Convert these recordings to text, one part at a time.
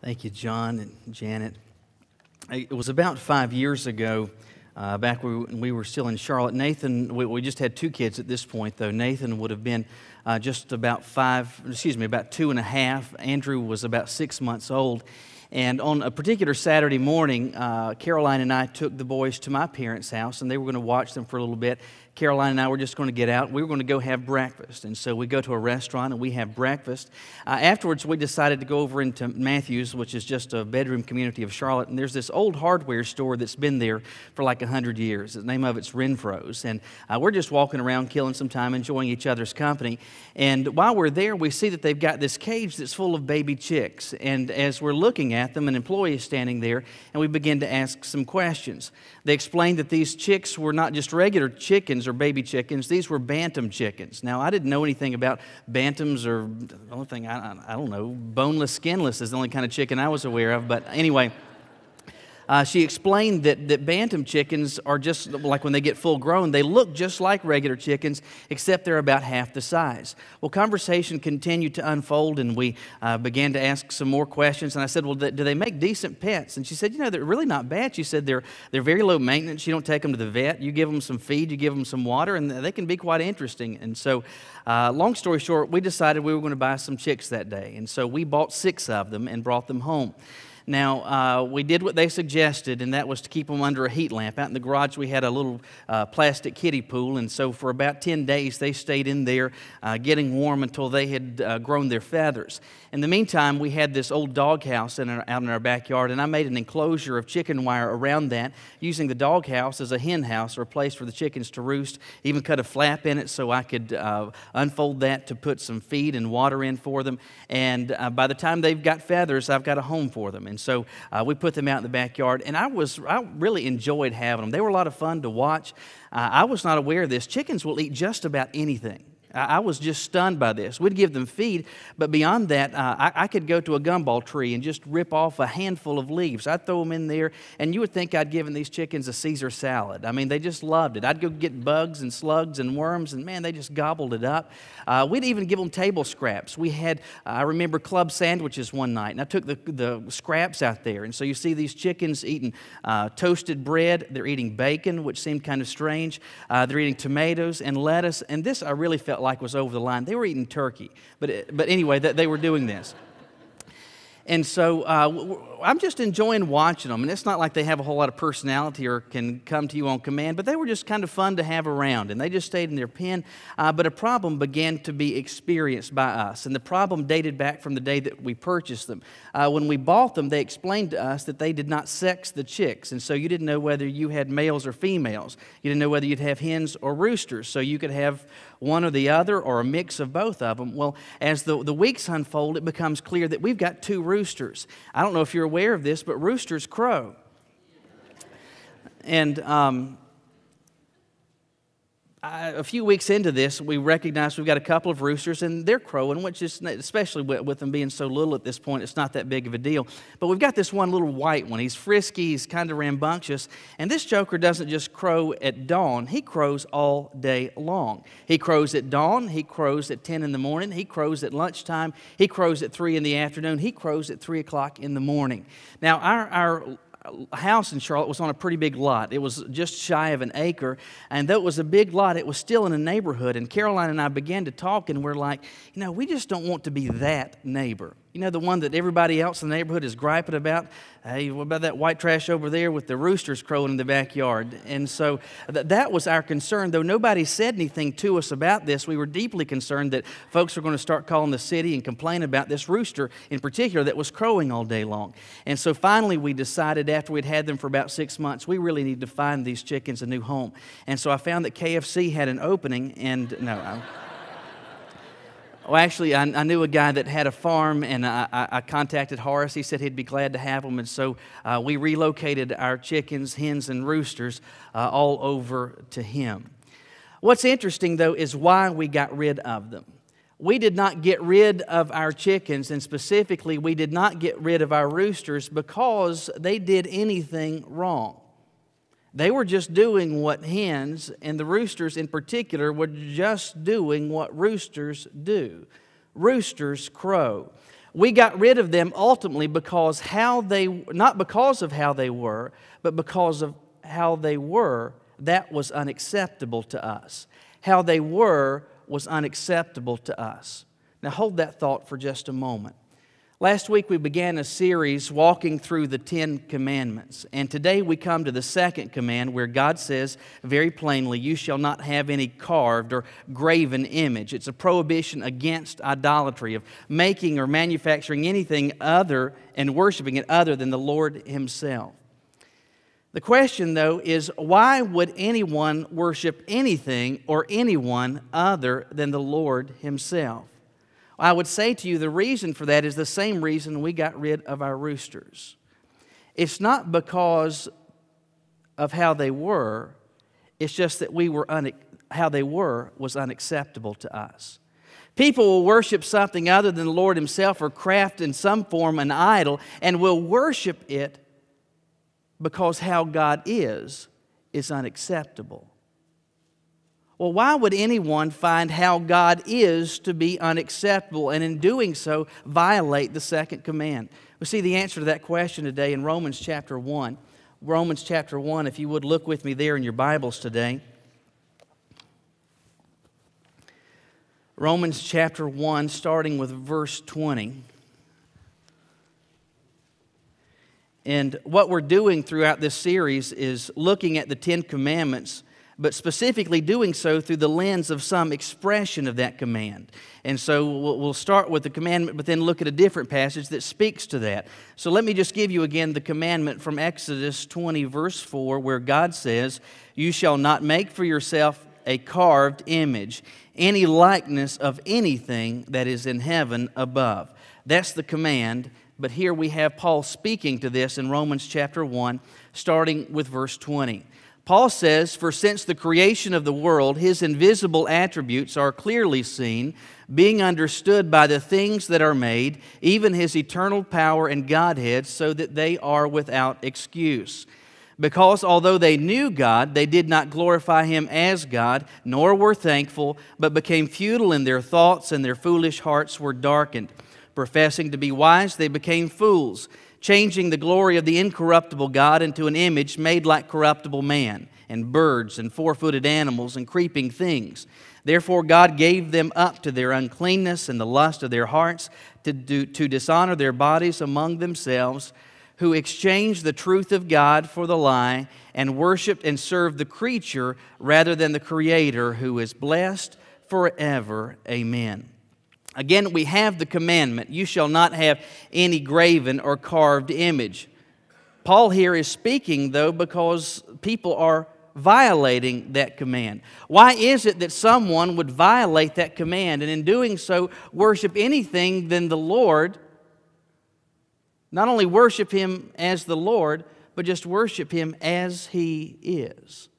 Thank you, John and Janet. It was about 5 years ago, back when we were still in Charlotte. Nathan, we just had two kids at this point, though. Nathan would have been just about about 2.5. Andrew was about 6 months old. And on a particular Saturday morning, Caroline and I took the boys to my parents' house, and they were going to watch them for a little bit. Caroline and I were just going to get out. We were going to go have breakfast. And so we go to a restaurant and we have breakfast. Afterwards, we decided to go over into Matthews, which is just a bedroom community of Charlotte. And there's this old hardware store that's been there for like 100 years. The name of it's Renfro's. And we're just walking around, killing some time, enjoying each other's company. And while we're there, we see that they've got this cage that's full of baby chicks. And as we're looking at them, an employee is standing there, and we begin to ask some questions. They explained that these chicks were not just regular chickens or baby chickens. These were bantam chickens. Now, I didn't know anything about bantams, or the only thing, I don't know, boneless, skinless is the only kind of chicken I was aware of. But anyway, she explained that bantam chickens are just like when they get full grown, they look just like regular chickens, except they're about half the size. Well, conversation continued to unfold, and we began to ask some more questions. And I said, well, do they make decent pets? And she said, they're really not bad. She said they're very low maintenance. You don't take them to the vet. You give them some feed, you give them some water, and they can be quite interesting. And so, long story short, we decided we were going to buy some chicks that day. And so we bought 6 of them and brought them home. Now, we did what they suggested, and that was to keep them under a heat lamp. Out in the garage, we had a little plastic kiddie pool, and so for about 10 days, they stayed in there getting warm until they had grown their feathers. In the meantime, we had this old doghouse out in our backyard, and I made an enclosure of chicken wire around that, using the doghouse as a hen house or a place for the chickens to roost. Even cut a flap in it so I could unfold that to put some feed and water in for them. And by the time they've got feathers, I've got a home for them. And so we put them out in the backyard, and I really enjoyed having them. They were a lot of fun to watch. I was not aware of this. Chickens will eat just about anything. I was just stunned by this. We'd give them feed, but beyond that, I could go to a gumball tree and just rip off a handful of leaves. I'd throw them in there, and you would think I'd given these chickens a Caesar salad. I mean, they just loved it. I'd go get bugs and slugs and worms, and man, they just gobbled it up. We'd even give them table scraps. We had, I remember, club sandwiches one night, and I took the scraps out there, and so you see these chickens eating toasted bread. They're eating bacon, which seemed kind of strange. They're eating tomatoes and lettuce, and this I really felt like was over the line. They were eating turkey, but anyway, they were doing this. And so I'm just enjoying watching them. And it's not like they have a whole lot of personality or can come to you on command, but they were just kind of fun to have around. And they just stayed in their pen. But a problem began to be experienced by us. And the problem dated back from the day that we purchased them. When we bought them, they explained to us that they did not sex the chicks. And so you didn't know whether you had males or females. You didn't know whether you'd have hens or roosters. So you could have one or the other or a mix of both of them. Well, as the weeks unfold, it becomes clear that we've got 2 roosters. I don't know if you're aware of this, but roosters crow. And a few weeks into this, we recognize we've got a couple of roosters, and they're crowing, which is, especially with them being so little at this point, it's not that big of a deal. But we've got this one little white one. He's frisky, he's kind of rambunctious, and this joker doesn't just crow at dawn, he crows all day long. He crows at dawn, he crows at 10 in the morning, he crows at lunchtime, he crows at 3 in the afternoon, he crows at 3 o'clock in the morning. Now, our house in Charlotte was on a pretty big lot. It was just shy of an acre, and though it was a big lot, it was still in a neighborhood. And Caroline and I began to talk, and we're like, we just don't want to be that neighbor. The one that everybody else in the neighborhood is griping about. Hey, what about that white trash over there with the roosters crowing in the backyard? And so that was our concern. Though nobody said anything to us about this, we were deeply concerned that folks were going to start calling the city and complain about this rooster in particular that was crowing all day long. And so finally we decided, after we'd had them for about 6 months, we really need to find these chickens a new home. And so I found that KFC had an opening, and well, actually, I knew a guy that had a farm, and I contacted Horace. He said he'd be glad to have them, and so we relocated our chickens, hens, and roosters all over to him. What's interesting, though, is why we got rid of them. We did not get rid of our chickens, and specifically, we did not get rid of our roosters because they did anything wrong. They were just doing what hens, and the roosters in particular, were just doing what roosters do. Roosters crow. We got rid of them ultimately not because of how they were, but because of how they were, that was unacceptable to us. How they were was unacceptable to us. Now hold that thought for just a moment. Last week we began a series walking through the 10 Commandments. And today we come to the second command where God says very plainly, you shall not have any carved or graven image. It's a prohibition against idolatry, of making or manufacturing anything other and worshiping it other than the Lord Himself. The question, though, is why would anyone worship anything or anyone other than the Lord Himself? I would say to you the reason for that is the same reason we got rid of our roosters. It's not because of how they were, it's just that how they were was unacceptable to us. People will worship something other than the Lord Himself or craft in some form an idol and will worship it because how God is unacceptable. Well, why would anyone find how God is to be unacceptable and in doing so violate the second command? We see the answer to that question today in Romans chapter 1. Romans chapter 1, if you would look with me there in your Bibles today. Romans chapter 1, starting with verse 20. And what we're doing throughout this series is looking at the 10 Commandments, but specifically doing so through the lens of some expression of that command. And so we'll start with the commandment, but then look at a different passage that speaks to that. So let me just give you again the commandment from Exodus 20, verse 4, where God says, you shall not make for yourself a carved image, any likeness of anything that is in heaven above. That's the command. But here we have Paul speaking to this in Romans chapter 1, starting with verse 20. Paul says, for since the creation of the world, His invisible attributes are clearly seen, being understood by the things that are made, even His eternal power and Godhead, so that they are without excuse. Because although they knew God, they did not glorify Him as God, nor were thankful, but became futile in their thoughts, and their foolish hearts were darkened. Professing to be wise, they became fools, changing the glory of the incorruptible God into an image made like corruptible man, and birds, and four-footed animals, and creeping things. Therefore God gave them up to their uncleanness and the lust of their hearts to dishonor their bodies among themselves, who exchanged the truth of God for the lie, and worshiped and served the creature rather than the Creator, who is blessed forever. Amen. Again, we have the commandment, you shall not have any graven or carved image. Paul here is speaking, though, because people are violating that command. Why is it that someone would violate that command and in doing so worship anything than the Lord? Not only worship Him as the Lord, but just worship Him as He is.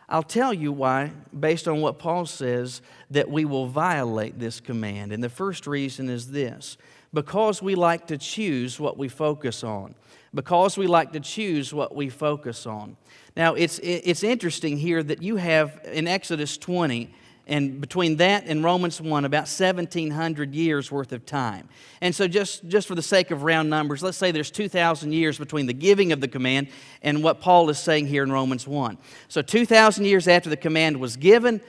I'll tell you why, based on what Paul says, that we will violate this command. And the first reason is this: because we like to choose what we focus on. Because we like to choose what we focus on. Now, it's interesting here that you have in Exodus 20, and between that and Romans 1, about 1,700 years worth of time. And so just for the sake of round numbers, let's say there's 2,000 years between the giving of the command and what Paul is saying here in Romans 1. So 2,000 years after the command was given,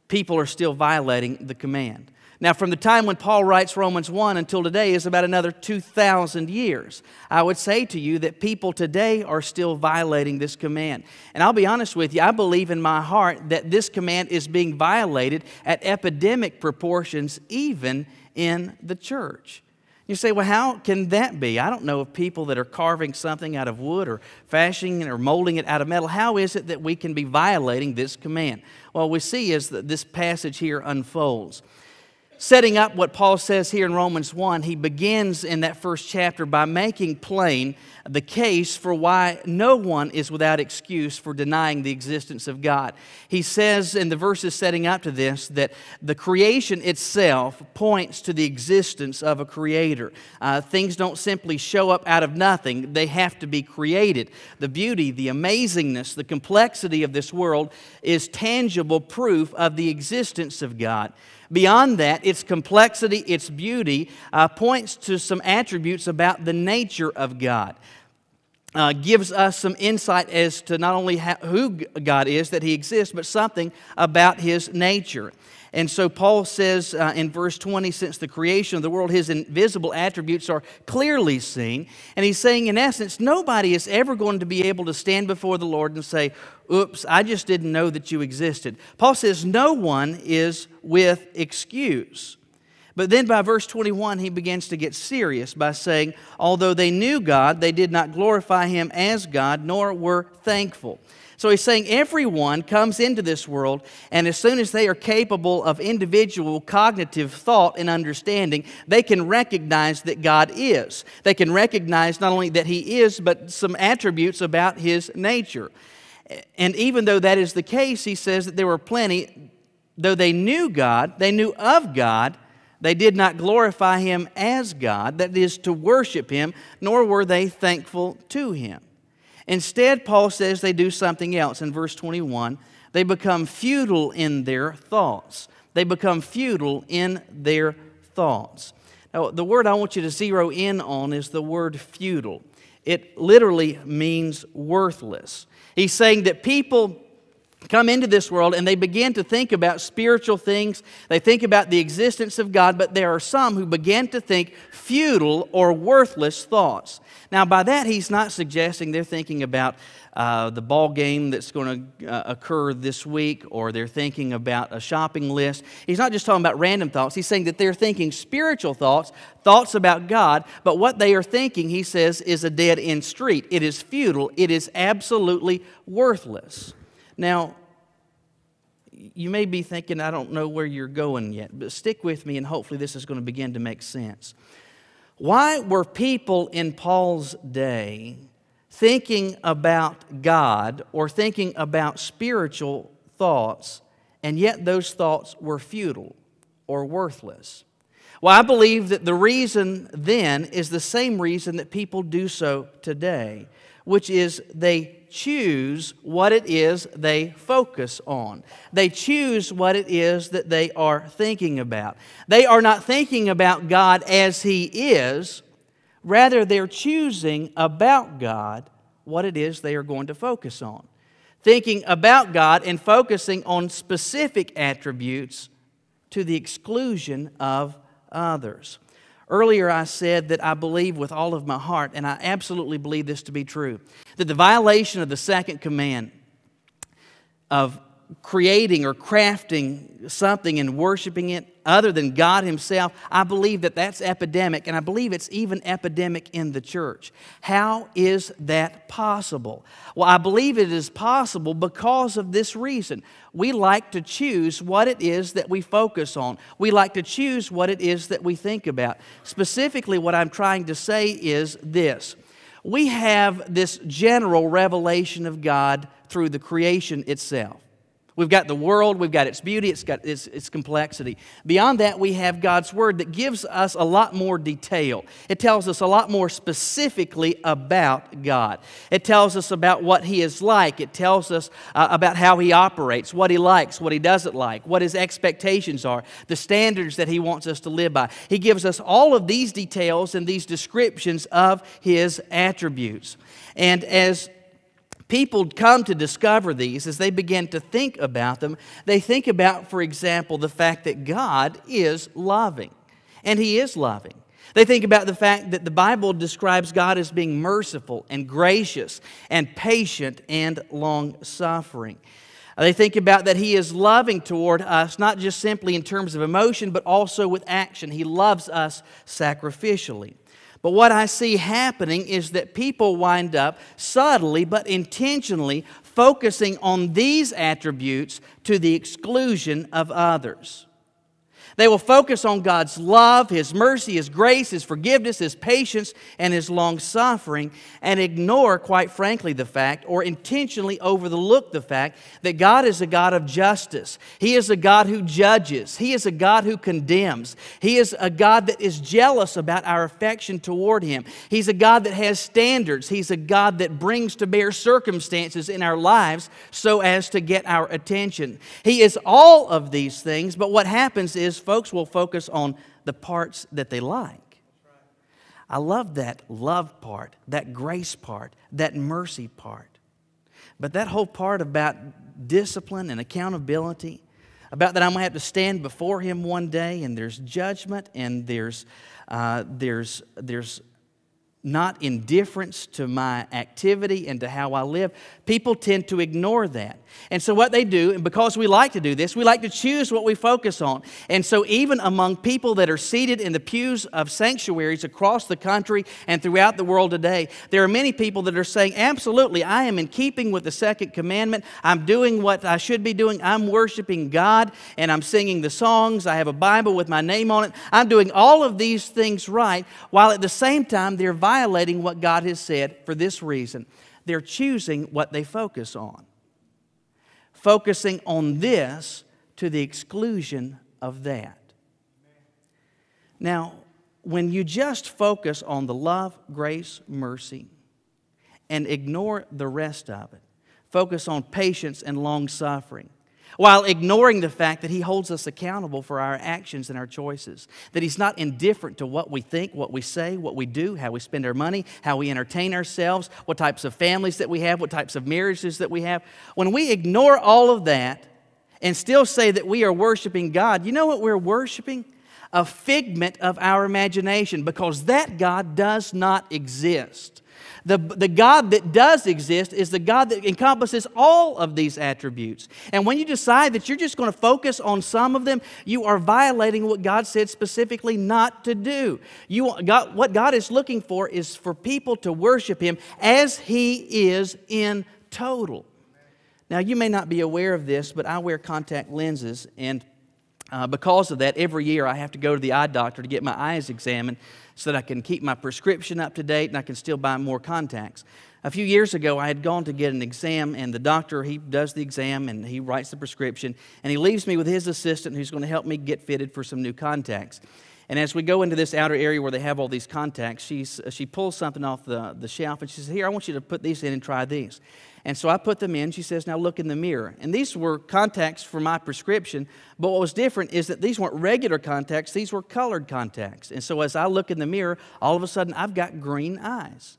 people are still violating the command. Now, from the time when Paul writes Romans 1 until today is about another 2,000 years. I would say to you that people today are still violating this command. And I'll be honest with you, I believe in my heart that this command is being violated at epidemic proportions even in the church. You say, well, how can that be? I don't know of people that are carving something out of wood or fashioning or molding it out of metal. How is it that we can be violating this command? Well, we see as this passage here unfolds. Setting up what Paul says here in Romans 1, he begins in that first chapter by making plain the case for why no one is without excuse for denying the existence of God. He says in the verses setting up to this that the creation itself points to the existence of a creator. Things don't simply show up out of nothing. They have to be created. The beauty, the amazingness, the complexity of this world is tangible proof of the existence of God. Beyond that, its complexity, its beauty, points to some attributes about the nature of God. Gives us some insight as to not only who God is, that He exists, but something about His nature. And so Paul says in verse 20, since the creation of the world, His invisible attributes are clearly seen. And he's saying, in essence, nobody is ever going to be able to stand before the Lord and say, oops, I just didn't know that you existed. Paul says no one is with excuse. But then by verse 21, he begins to get serious by saying, although they knew God, they did not glorify Him as God, nor were thankful. So he's saying everyone comes into this world, and as soon as they are capable of individual cognitive thought and understanding, they can recognize that God is. They can recognize not only that He is, but some attributes about His nature. And even though that is the case, he says that there were plenty, though they knew God, they knew of God, they did not glorify Him as God, that is, to worship Him, nor were they thankful to Him. Instead, Paul says they do something else. In verse 21, they become futile in their thoughts. They become futile in their thoughts. Now, the word I want you to zero in on is the word futile. It literally means worthless. He's saying that people come into this world and they begin to think about spiritual things. They think about the existence of God, but there are some who begin to think futile or worthless thoughts. Now, by that, he's not suggesting they're thinking about the ball game that's going to occur this week, or they're thinking about a shopping list. He's not just talking about random thoughts. He's saying that they're thinking spiritual thoughts, thoughts about God, but what they are thinking, he says, is a dead-end street. It is futile. It is absolutely worthless. Now, you may be thinking, I don't know where you're going yet, but stick with me and hopefully this is going to begin to make sense. Why were people in Paul's day thinking about God or thinking about spiritual thoughts, and yet those thoughts were futile or worthless? Well, I believe that the reason then is the same reason that people do so today, which is they choose what it is they focus on. They choose what it is that they are thinking about. They are not thinking about God as He is. Rather, they're choosing about God what it is they are going to focus on. Thinking about God and focusing on specific attributes to the exclusion of others. Earlier I said that I believe with all of my heart, and I absolutely believe this to be true, that the violation of the second command of creating or crafting something and worshiping it other than God Himself, I believe that that's epidemic, and I believe it's even epidemic in the church. How is that possible? Well, I believe it is possible because of this reason. We like to choose what it is that we focus on. We like to choose what it is that we think about. Specifically, what I'm trying to say is this. We have this general revelation of God through the creation itself. We've got the world, we've got its beauty, it's got its complexity. Beyond that, we have God's Word that gives us a lot more detail. It tells us a lot more specifically about God. It tells us about what He is like. It tells us about how He operates, what He likes, what He doesn't like, what His expectations are, the standards that He wants us to live by. He gives us all of these details and these descriptions of His attributes. And as people come to discover these, as they begin to think about them, they think about, for example, the fact that God is loving, and He is loving. They think about the fact that the Bible describes God as being merciful and gracious and patient and long-suffering. They think about that He is loving toward us, not just simply in terms of emotion, but also with action. He loves us sacrificially. But what I see happening is that people wind up subtly but intentionally focusing on these attributes to the exclusion of others. They will focus on God's love, His mercy, His grace, His forgiveness, His patience, and His long-suffering, and ignore, quite frankly, the fact, or intentionally overlook the fact, that God is a God of justice. He is a God who judges. He is a God who condemns. He is a God that is jealous about our affection toward Him. He's a God that has standards. He's a God that brings to bear circumstances in our lives so as to get our attention. He is all of these things, but what happens is folks will focus on the parts that they like. I love that love part, that grace part, that mercy part. But that whole part about discipline and accountability, about that I'm going to have to stand before Him one day, and there's judgment, and there's not indifference to my activity and to how I live. People tend to ignore that. And so what they do, and because we like to do this, we like to choose what we focus on. And so even among people that are seated in the pews of sanctuaries across the country and throughout the world today, there are many people that are saying, absolutely, I am in keeping with the second commandment. I'm doing what I should be doing. I'm worshiping God, and I'm singing the songs. I have a Bible with my name on it. I'm doing all of these things right, while at the same time they're violating what God has said for this reason. They're choosing what they focus on. Focusing on this to the exclusion of that. Now, when you just focus on the love, grace, mercy, and ignore the rest of it, focus on patience and long-suffering, while ignoring the fact that He holds us accountable for our actions and our choices, that He's not indifferent to what we think, what we say, what we do, how we spend our money, how we entertain ourselves, what types of families that we have, what types of marriages that we have. When we ignore all of that and still say that we are worshiping God, you know what we're worshiping? A figment of our imagination, because that God does not exist. The God that does exist is the God that encompasses all of these attributes. And when you decide that you're just going to focus on some of them, you are violating what God said specifically not to do. What God is looking for is for people to worship Him as He is in total. Now, you may not be aware of this, but I wear contact lenses, and because of that, every year I have to go to the eye doctor to get my eyes examined so that I can keep my prescription up to date and I can still buy more contacts. A few years ago, I had gone to get an exam, and the doctor, he does the exam and he writes the prescription, and he leaves me with his assistant who's going to help me get fitted for some new contacts. And as we go into this outer area where they have all these contacts, she pulls something off the shelf, and she says, "Here, I want you to put these in and try these." And so I put them in. She says, "Now look in the mirror." And these were contacts for my prescription, but what was different is that these weren't regular contacts, these were colored contacts. And so as I look in the mirror, all of a sudden I've got green eyes.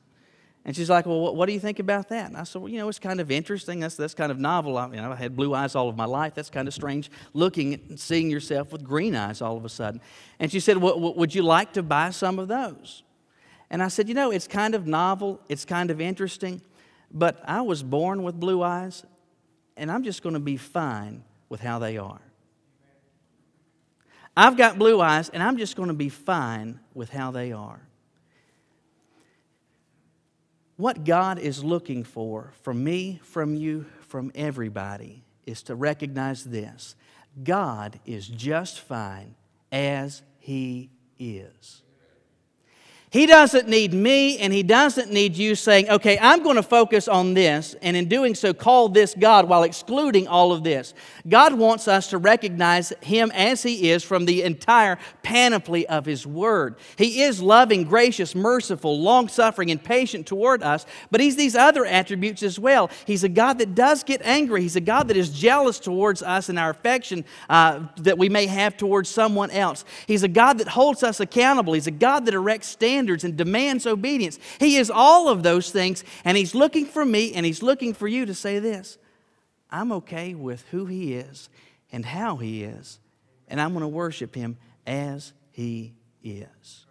And she's like, "Well, what do you think about that?" And I said, "Well, it's kind of interesting. That's kind of novel. I had blue eyes all of my life. That's kind of strange looking and seeing yourself with green eyes all of a sudden." And she said, "Well, would you like to buy some of those?" And I said, "It's kind of novel. It's kind of interesting. But I was born with blue eyes, and I'm just going to be fine with how they are. I've got blue eyes, and I'm just going to be fine with how they are." What God is looking for from me, from you, from everybody is to recognize this: God is just fine as He is. He doesn't need me, and He doesn't need you saying, "Okay, I'm going to focus on this," and in doing so call this God while excluding all of this. God wants us to recognize Him as He is from the entire panoply of His Word. He is loving, gracious, merciful, long-suffering, and patient toward us, but He's these other attributes as well. He's a God that does get angry. He's a God that is jealous towards us and our affection that we may have towards someone else. He's a God that holds us accountable. He's a God that erects standards and demands obedience. He is all of those things, and He's looking for me and He's looking for you to say this: I'm okay with who He is and how He is, and I'm going to worship Him as He is.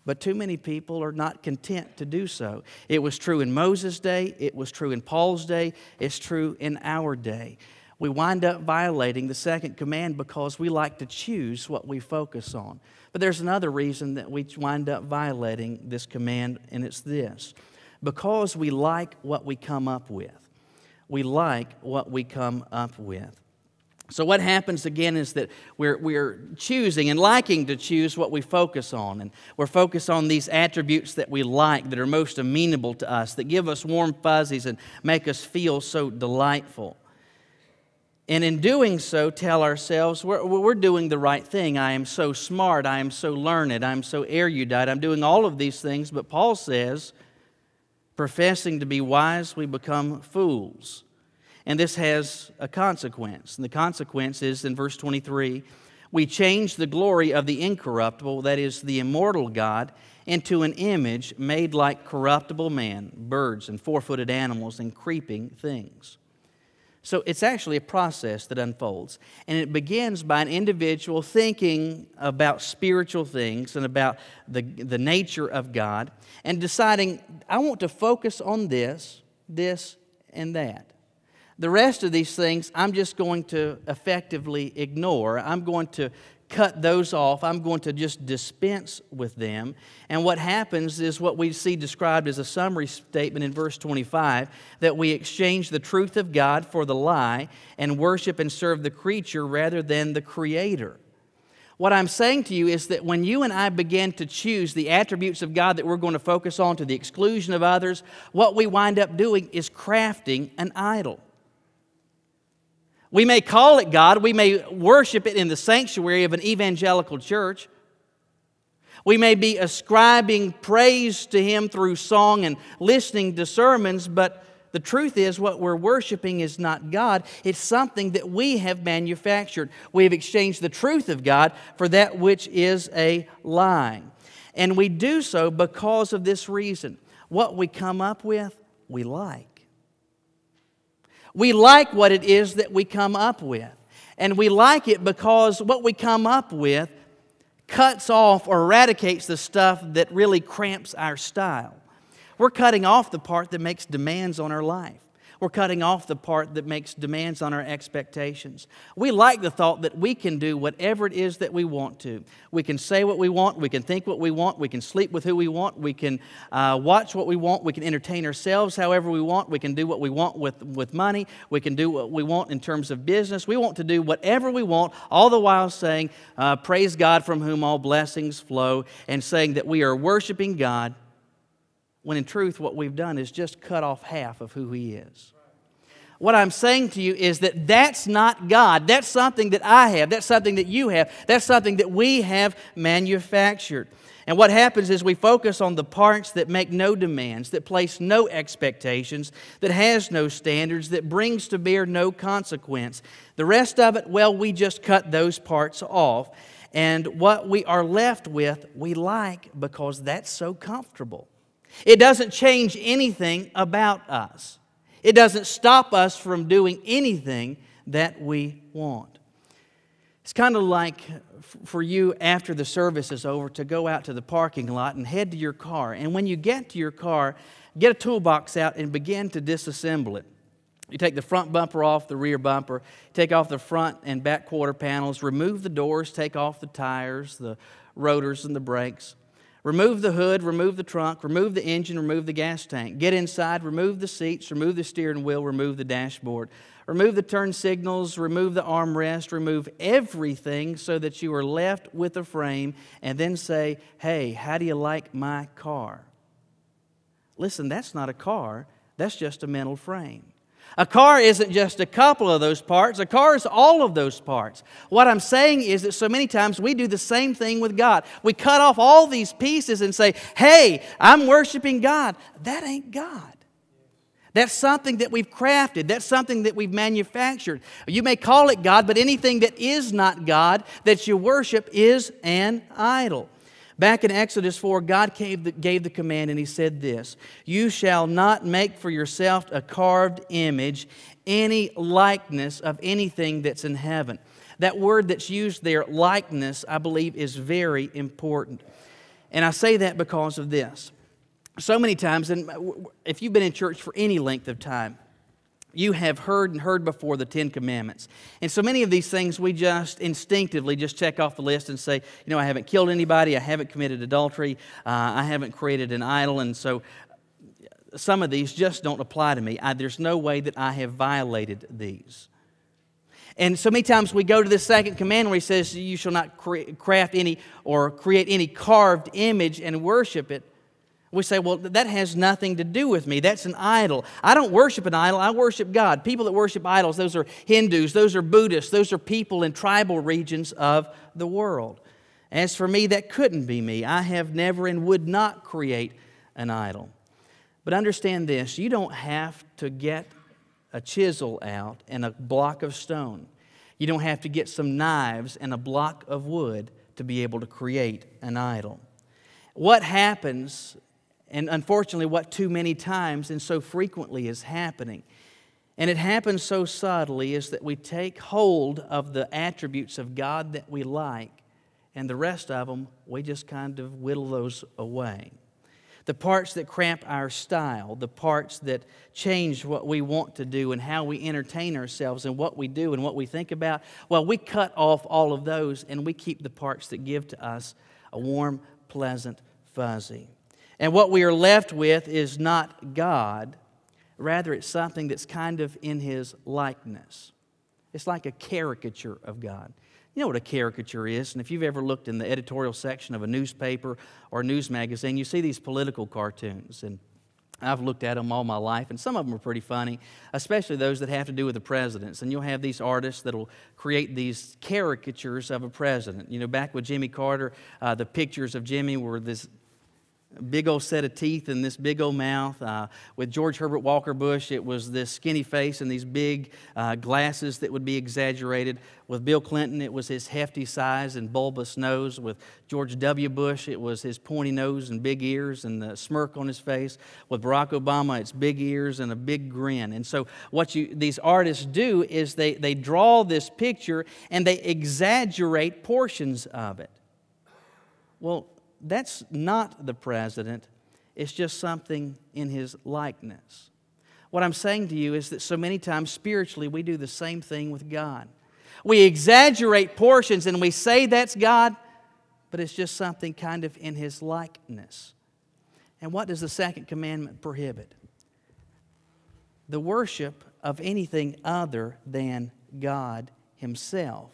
But too many people are not content to do so. It was true in Moses' day, it was true in Paul's day, it's true in our day. We wind up violating the second command because we like to choose what we focus on. But there's another reason that we wind up violating this command, and it's this: because we like what we come up with. We like what we come up with. So what happens again is that we're choosing and liking to choose what we focus on. And we're focused on these attributes that we like, that are most amenable to us, that give us warm fuzzies and make us feel so delightful. And in doing so, tell ourselves, we're doing the right thing. I am so smart. I am so learned. I'm so erudite. I'm doing all of these things. But Paul says, professing to be wise, we become fools. And this has a consequence. And the consequence is in verse 23, we change the glory of the incorruptible, that is, the immortal God, into an image made like corruptible man, birds and four-footed animals and creeping things. So it's actually a process that unfolds. And it begins by an individual thinking about spiritual things and about the nature of God and deciding, I want to focus on this, and that. The rest of these things, I'm just going to effectively ignore. I'm going to cut those off. I'm going to just dispense with them. And what happens is what we see described as a summary statement in verse 25, that we exchange the truth of God for the lie and worship and serve the creature rather than the Creator. What I'm saying to you is that when you and I begin to choose the attributes of God that we're going to focus on to the exclusion of others, what we wind up doing is crafting an idol. We may call it God. We may worship it in the sanctuary of an evangelical church. We may be ascribing praise to Him through song and listening to sermons, but the truth is what we're worshiping is not God. It's something that we have manufactured. We have exchanged the truth of God for that which is a lie. And we do so because of this reason. What we come up with, we like. We like what it is that we come up with. And we like it because what we come up with cuts off or eradicates the stuff that really cramps our style. We're cutting off the part that makes demands on our life. We're cutting off the part that makes demands on our expectations. We like the thought that we can do whatever it is that we want to. We can say what we want. We can think what we want. We can sleep with who we want. We can watch what we want. We can entertain ourselves however we want. We can do what we want with money. We can do what we want in terms of business. We want to do whatever we want, all the while saying, praise God from whom all blessings flow, and saying that we are worshiping God, when in truth what we've done is just cut off half of who He is. What I'm saying to you is that that's not God. That's something that I have. That's something that you have. That's something that we have manufactured. And what happens is we focus on the parts that make no demands, that place no expectations, that has no standards, that brings to bear no consequence. The rest of it, well, we just cut those parts off. And what we are left with, we like because that's so comfortable. It doesn't change anything about us. It doesn't stop us from doing anything that we want. It's kind of like for you after the service is over to go out to the parking lot and head to your car. And when you get to your car, get a toolbox out and begin to disassemble it. You take the front bumper off, the rear bumper, take off the front and back quarter panels, remove the doors, take off the tires, the rotors and the brakes. Remove the hood, remove the trunk, remove the engine, remove the gas tank. Get inside, remove the seats, remove the steering wheel, remove the dashboard. Remove the turn signals, remove the armrest, remove everything so that you are left with a frame, and then say, hey, how do you like my car? Listen, that's not a car, that's just a mental frame. A car isn't just a couple of those parts. A car is all of those parts. What I'm saying is that so many times we do the same thing with God. We cut off all these pieces and say, hey, I'm worshiping God. That ain't God. That's something that we've crafted. That's something that we've manufactured. You may call it God, but anything that is not God that you worship is an idol. Back in Exodus 4, God gave the command, and He said this, you shall not make for yourself a carved image, any likeness of anything that's in heaven. That word that's used there, likeness, I believe is very important. And I say that because of this. So many times, and if you've been in church for any length of time, you have heard before the Ten Commandments. And so many of these things we just instinctively just check off the list and say, you know, I haven't killed anybody, I haven't committed adultery, I haven't created an idol, and so some of these just don't apply to me. There's no way that I have violated these. And so many times we go to this second commandment where he says, you shall not craft any or create any carved image and worship it. We say, well, that has nothing to do with me. That's an idol. I don't worship an idol. I worship God. People that worship idols, those are Hindus, those are Buddhists, those are people in tribal regions of the world. As for me, that couldn't be me. I have never and would not create an idol. But understand this, you don't have to get a chisel out and a block of stone. You don't have to get some knives and a block of wood to be able to create an idol. What happens, and unfortunately what too many times and so frequently is happening, and it happens so subtly, is that we take hold of the attributes of God that we like, and the rest of them, we just kind of whittle those away. The parts that cramp our style, the parts that change what we want to do and how we entertain ourselves and what we do and what we think about, well, we cut off all of those and we keep the parts that give to us a warm, pleasant fuzzy. And what we are left with is not God, rather it's something that's kind of in His likeness. It's like a caricature of God. You know what a caricature is, and if you've ever looked in the editorial section of a newspaper or a news magazine, you see these political cartoons, and I've looked at them all my life, and some of them are pretty funny, especially those that have to do with the presidents. And you'll have these artists that will create these caricatures of a president. You know, back with Jimmy Carter, the pictures of Jimmy were this big old set of teeth and this big old mouth. With George Herbert Walker Bush, it was this skinny face and these big glasses that would be exaggerated. With Bill Clinton, it was his hefty size and bulbous nose. With George W. Bush, it was his pointy nose and big ears and the smirk on his face. With Barack Obama, it's big ears and a big grin. And so what these artists do is they draw this picture and they exaggerate portions of it. Well, that's not the president. It's just something in his likeness. What I'm saying to you is that so many times spiritually we do the same thing with God. We exaggerate portions and we say that's God, but it's just something kind of in His likeness. And what does the second commandment prohibit? The worship of anything other than God Himself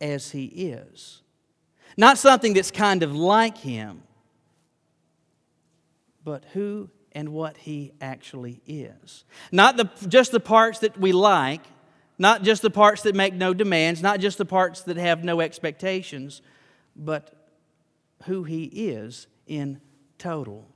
as He is. Not something that's kind of like Him, but who and what He actually is. Not just the parts that we like, not just the parts that make no demands, not just the parts that have no expectations, but who He is in total.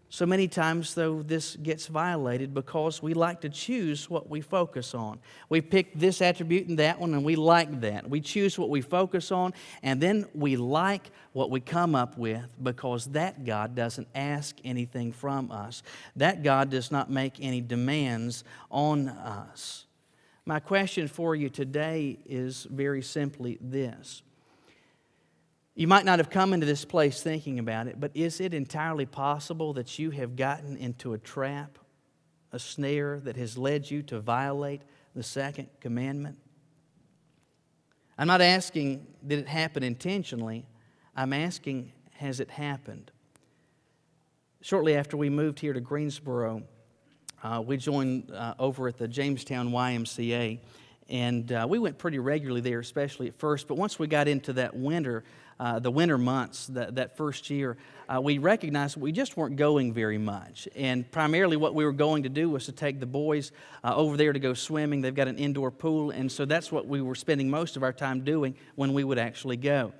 So many times, though, this gets violated because we like to choose what we focus on. We pick this attribute and that one, and we like that. We choose what we focus on, and then we like what we come up with because that God doesn't ask anything from us. That God does not make any demands on us. My question for you today is very simply this. You might not have come into this place thinking about it, but is it entirely possible that you have gotten into a trap, a snare that has led you to violate the second commandment? I'm not asking, did it happen intentionally? I'm asking, has it happened? Shortly after we moved here to Greensboro, we joined over at the Jamestown YMCA, and we went pretty regularly there, especially at first. But once we got into that winter, the winter months, that first year, we recognized we just weren't going very much. And primarily what we were going to do was to take the boys over there to go swimming. They've got an indoor pool, and so that's what we were spending most of our time doing when we would actually go.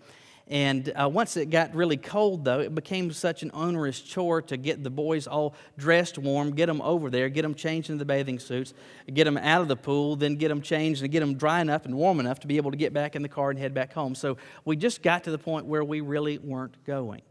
And once it got really cold, though, it became such an onerous chore to get the boys all dressed warm, get them over there, get them changed into the bathing suits, get them out of the pool, then get them changed and get them dry enough and warm enough to be able to get back in the car and head back home. So we just got to the point where we really weren't going.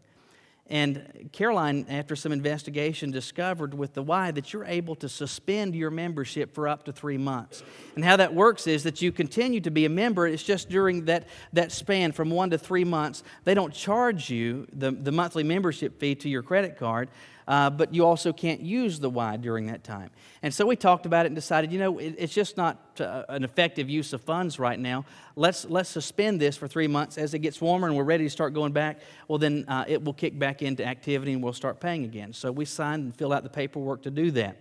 And Caroline, after some investigation, discovered with the Y that you're able to suspend your membership for up to 3 months. And how that works is that you continue to be a member. It's just during that span from 1 to 3 months. They don't charge you the monthly membership fee to your credit card, but you also can't use the Y during that time. And so we talked about it and decided, you know, it's just not an effective use of funds right now. Let's suspend this for 3 months. As it gets warmer and we're ready to start going back, well, then it will kick back into activity and we'll start paying again. So we signed and filled out the paperwork to do that.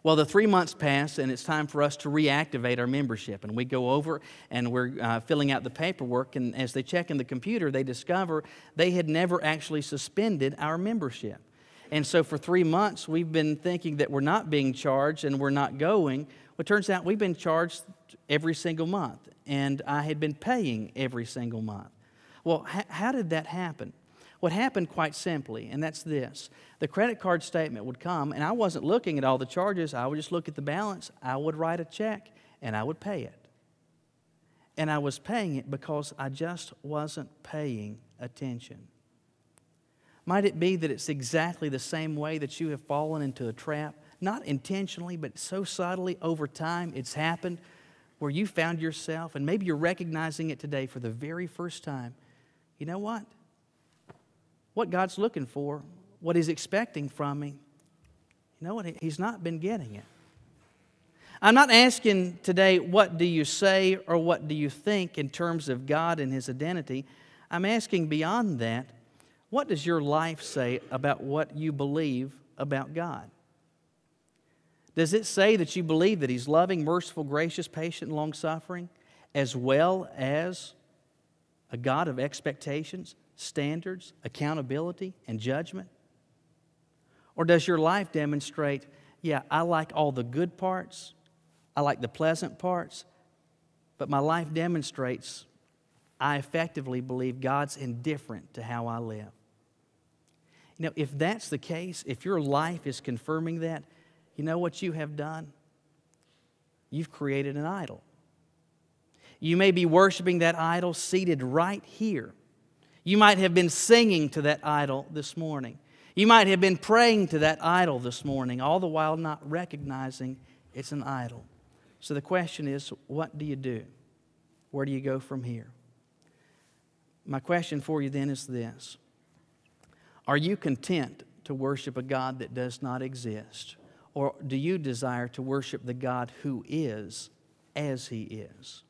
Well, the 3 months pass, and it's time for us to reactivate our membership. And we go over, and we're filling out the paperwork, and as they check in the computer, they discover they had never actually suspended our membership. And so for 3 months, we've been thinking that we're not being charged and we're not going. Well, it turns out we've been charged every single month, and I had been paying every single month. Well, how did that happen? What happened quite simply, and that's this. The credit card statement would come, and I wasn't looking at all the charges. I would just look at the balance. I would write a check, and I would pay it. And I was paying it because I just wasn't paying attention. Might it be that it's exactly the same way that you have fallen into a trap, not intentionally, but so subtly over time it's happened, where you found yourself, and maybe you're recognizing it today for the very first time. You know what? What God's looking for, what He's expecting from me, you know what? He's not been getting it. I'm not asking today, what do you say or what do you think in terms of God and His identity. I'm asking beyond that, what does your life say about what you believe about God? Does it say that you believe that He's loving, merciful, gracious, patient, and long-suffering, as well as a God of expectations, standards, accountability, and judgment? Or does your life demonstrate, yeah, I like all the good parts, I like the pleasant parts, but my life demonstrates I effectively believe God's indifferent to how I live? You know, if that's the case, if your life is confirming that, you know what you have done? You've created an idol. You may be worshiping that idol seated right here. You might have been singing to that idol this morning. You might have been praying to that idol this morning, all the while not recognizing it's an idol. So the question is, what do you do? Where do you go from here? My question for you then is this. Are you content to worship a God that does not exist? Or do you desire to worship the God who is as He is?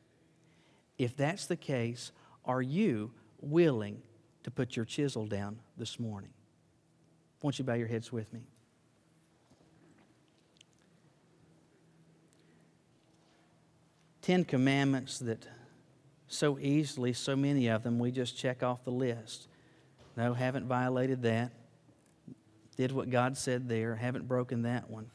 If that's the case, are you willing to put your chisel down this morning? Won't you bow your heads with me? Ten Commandments that so easily, so many of them, we just check off the list. No, haven't violated that. Did what God said there. Haven't broken that one.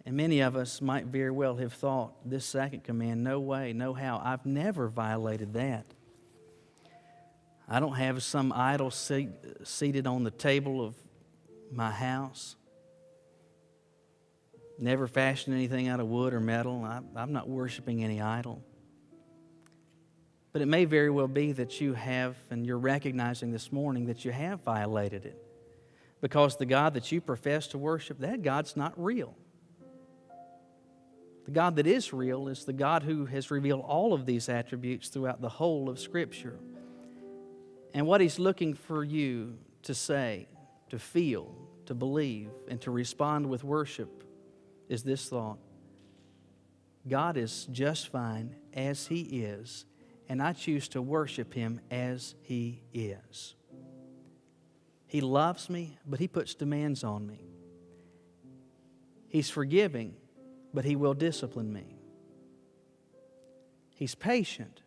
And many of us might very well have thought, this second command, no way, no how. I've never violated that. I don't have some idol seated on the table of my house. Never fashioned anything out of wood or metal. I'm not worshiping any idol. But it may very well be that you have, and you're recognizing this morning that you have violated it. Because the God that you profess to worship, that God's not real. The God that is real is the God who has revealed all of these attributes throughout the whole of Scripture. And what He's looking for you to say, to feel, to believe, and to respond with worship is this thought. God is just fine as He is, and I choose to worship Him as He is. He loves me, but He puts demands on me. He's forgiving, but He will discipline me. He's patient,